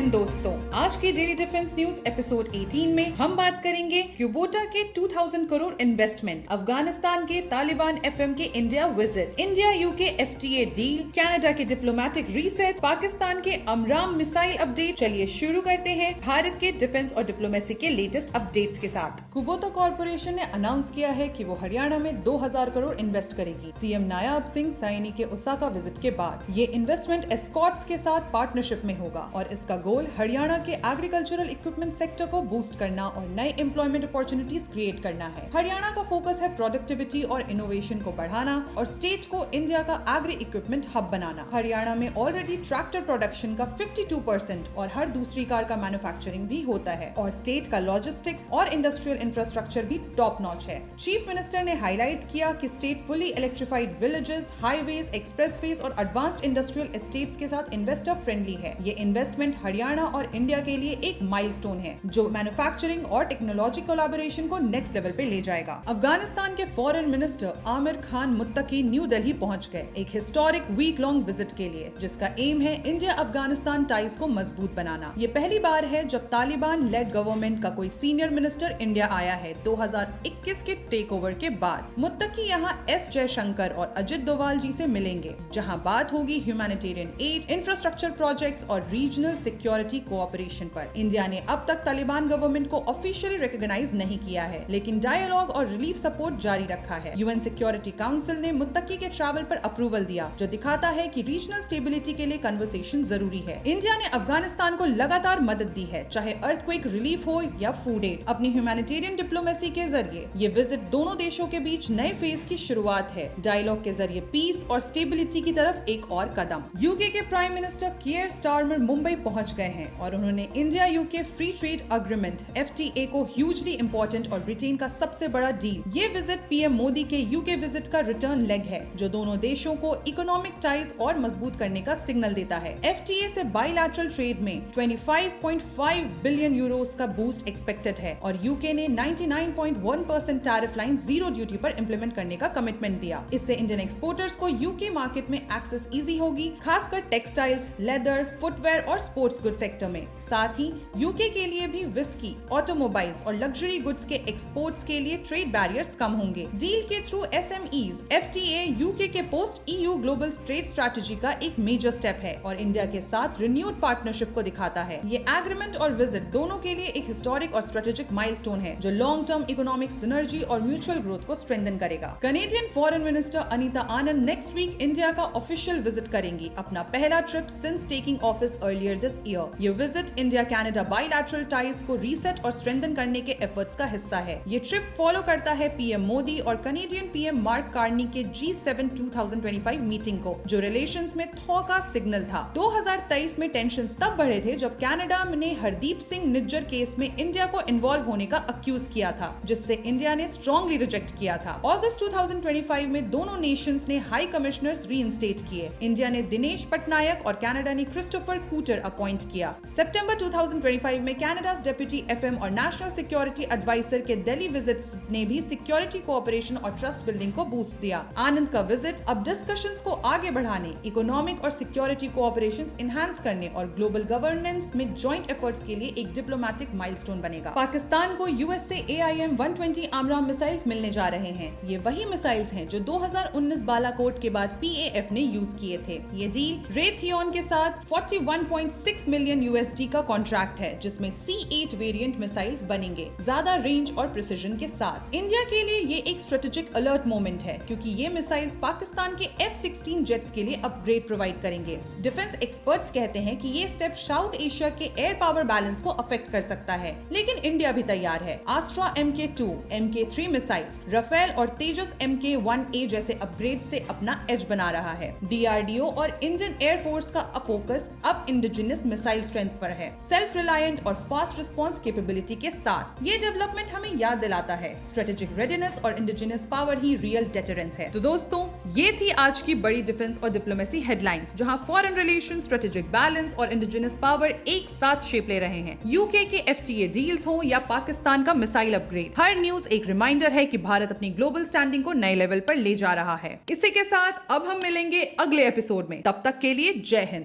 हिंद दोस्तों, आज के डेली डिफेंस न्यूज एपिसोड 18 में हम बात करेंगे क्यूबोटा के 2000 करोड़ इन्वेस्टमेंट, अफगानिस्तान के तालिबान एफएम के India visit, India UK FTA deal, Canada के डिप्लोमेटिक रीसेट, पाकिस्तान के अमराम मिसाइल अपडेट। चलिए शुरू करते हैं भारत के डिफेंस और डिप्लोमेसी के लेटेस्ट अपडेट्स के साथ। क्यूबोटा कॉर्पोरेशन ने अनाउंस किया है कि वो हरियाणा में 2000 करोड़ इन्वेस्ट करेगी। सीएम नायाब सिंह सैनी के ओसाका विजिट के बाद ये इन्वेस्टमेंट एस्कॉर्ट्स के साथ पार्टनरशिप में होगा और इसका गोल हरियाणा के एग्रीकल्चरल इक्विपमेंट सेक्टर को बूस्ट करना और नए एम्प्लॉयमेंट अपॉर्चुनिटीज क्रिएट करना है। हरियाणा का फोकस है प्रोडक्टिविटी और इनोवेशन को बढ़ाना और स्टेट को इंडिया का एग्री इक्विपमेंट हब बनाना। हरियाणा में ऑलरेडी ट्रैक्टर प्रोडक्शन का 52% और हर दूसरी कार का मैन्युफैक्चरिंग भी होता है और स्टेट का लॉजिस्टिक्स और इंडस्ट्रियल इंफ्रास्ट्रक्चर भी टॉप नॉच है। चीफ मिनिस्टर ने हाईलाइट किया कि state fully electrified villages, highways, expressways और एडवांस्ड इंडस्ट्रियल एस्टेट्स के साथ इन्वेस्टर फ्रेंडली है। ये इन्वेस्टमेंट हरियाणा और इंडिया के लिए एक माइलस्टोन है जो मैन्युफैक्चरिंग और टेक्नोलॉजी कोलैबोरेशन को नेक्स्ट लेवल पे ले जाएगा। अफगानिस्तान के foreign minister Amir Khan Muttaqi New Delhi पहुंच गए एक हिस्टोरिक वीक लॉन्ग विजिट के लिए, जिसका एम है इंडिया अफगानिस्तान टाइज को मजबूत बनाना। ये पहली बार है जब तालिबान लेड गवर्नमेंट का कोई सीनियर मिनिस्टर इंडिया आया है 2021 के टेक ओवर के बाद। मुत्तकी यहाँ एस जयशंकर और अजित डोवाल जी से मिलेंगे, जहाँ बात होगी ह्यूमैनिटेरियन एड, इंफ्रास्ट्रक्चर प्रोजेक्ट्स और रीजनल सिक्योरिटी कोऑपरेशन पर। इंडिया ने अब तक तालिबान गवर्नमेंट को ऑफिशियली रिकॉग्नाइज नहीं किया है, लेकिन डायलॉग और रिलीफ सपोर्ट जारी रखा है। यूएन सिक्योरिटी काउंसिल ने मुत्तकी के ट्रैवल पर अप्रूवल दिया, जो दिखाता है कि रीजनल स्टेबिलिटी के लिए कन्वर्सेशन जरूरी है। इंडिया ने अफगानिस्तान को लगातार मदद दी है, चाहे अर्थक्वेक रिलीफ हो या फूड एड। अपनी ह्यूमैनिटेरियन डिप्लोमेसी के जरिए ये विजिट दोनों देशों के बीच नए फेज की शुरुआत है। डायलॉग के जरिए पीस और स्टेबिलिटी की तरफ एक और कदम। यूके के प्राइम मिनिस्टर कियर स्टारमर मुंबई पहुंच गए हैं और उन्होंने India UK free trade agreement FTA को ह्यूजली इंपॉर्टेंट और ब्रिटेन का सबसे बड़ा डील। ये विजिट पीएम मोदी के यूके विजिट का रिटर्न लेग है, जो दोनों देशों को इकोनॉमिक टाइज और मजबूत करने का सिग्नल देता है। एफटीए से बायलैटरल ट्रेड में 25.5 बिलियन यूरोस का बूस्ट एक्सपेक्टेड है और यूके ने 99.1% टैरिफ लाइन जीरो ड्यूटी पर इंप्लीमेंट करने का कमिटमेंट दिया। इससे इंडियन एक्सपोर्टर्स को यूके मार्केट में एक्सेस इजी होगी, खासकर टेक्सटाइल्स, लेदर, फुटवेयर और स्पोर्ट्स गुड सेक्टर में। साथ ही यूके के लिए भी विस्की, ऑटोमोबाइल्स और लग्जरी गुड्स के एक्सपोर्ट्स के लिए ट्रेड बैरियर्स कम होंगे। डील के थ्रू एसएमईज, एफटीए यूके के post EU global trade strategy का एक मेजर स्टेप है और इंडिया के साथ रिन्यूड पार्टनरशिप को दिखाता है। ये एग्रीमेंट और विजिट दोनों के लिए एक हिस्टोरिक और स्ट्रेटेजिक माइलस्टोन है, जो लॉन्ग टर्म इकोनॉमिक सिनर्जी और म्यूचुअल ग्रोथ को स्ट्रेंथन करेगा। Canadian foreign minister Anita Anand next week India का ऑफिशियल विजिट करेंगी, अपना पहला trip since taking office earlier this year. ये visit India Canada bilateral ties को रीसेट और स्ट्रेंथन करने के एफर्ट्स का हिस्सा है। ये ट्रिप फॉलो करता है पीएम मोदी और कनेडियन पीएम मार्क कार्नी के G7 2025 मीटिंग को, जो रिलेशंस में थॉ का सिग्नल था। 2023 में टेंशंस तब बढ़े थे जब कनाडा ने हरदीप सिंह निज्जर केस में इंडिया को इन्वॉल्व होने का अक्यूज किया था, जिससे इंडिया ने स्ट्रांगली रिजेक्ट किया था। अगस्त 2025 में दोनों नेशंस ने हाई कमिश्नर्स रीइंस्टेट किए। इंडिया ने दिनेश पटनायक और कनाडा ने क्रिस्टोफर कूटर अपॉइंट किया। सितंबर 2025 में कनाडा's डेप्यूटी एफएम और नेशनल सिक्योरिटी एडवाइजर के दिल्ली विजिट्स ने भी सिक्योरिटी कोऑपरेशन और ट्रस्ट बिल्डिंग को बूस्ट दिया। आनंद का विजिट अब डिस्कशंस को आगे बढ़ाने, इकोनॉमिक और सिक्योरिटी कोऑपरेशंस एनहांस करने और ग्लोबल गवर्नेंस में जॉइंट एफर्ट्स के लिए एक डिप्लोमेटिक माइलस्टोन बनेगा। पाकिस्तान को यूएस से AIM 120 आमराम मिसाइल्स मिलने जा रहे हैं। ये वही मिसाइल्स हैं जो 2019 बालाकोट के बाद PAF ने यूज किए थे। ये डील रेथियोन के साथ 41.6 मिलियन USD का कॉन्ट्रैक्ट है, जिसमें C8 वेरिएंट मिसाइल्स बनेंगे, ज्यादा रेंज और प्रिसिजन के साथ। इंडिया के लिए ये एक स्ट्रेटेजिक अलर्ट मोमेंट है, क्योंकि ये मिसाइल्स पाकिस्तान के F-16 जेट्स के लिए अपग्रेड प्रोवाइड करेंगे। डिफेंस एक्सपर्ट्स कहते हैं कि ये स्टेप साउथ एशिया के एयर पावर बैलेंस को अफेक्ट कर सकता है, लेकिन इंडिया भी तैयार है। आस्ट्रा MK2, MK3 मिसाइल्स, राफेल और तेजस MK1A जैसे अपग्रेड से अपना एज बना रहा है। DRDO और इंडियन एयरफोर्स का फोकस अब इंडिजिनस मिसाइल स्ट्रेंथ पर है, सेल्फ रिलायंट और फास्ट रिस्पॉन्स कैपेबिलिटी के साथ। ये डेवलपमेंट हमें याद दिलाता है स्ट्रेटेजिक रेडीनेस और इंडिजिनस पावर ही रियल डेटरेंस है। तो दोस्तों, ये थी आज की बड़ी डिफेंस और डिप्लोमेसी हेडलाइंस, जहां फॉरेन रिलेशन, स्ट्रेटेजिक बैलेंस और इंडिजिनस पावर एक साथ शेप ले रहे हैं। यूके के एफटीए डील्स हो या पाकिस्तान का मिसाइल अपग्रेड, हर न्यूज एक रिमाइंडर है कि भारत अपनी ग्लोबल स्टैंडिंग को नए लेवल पर ले जा रहा है। इसी के साथ अब हम मिलेंगे अगले एपिसोड में। तब तक के लिए जय हिंद।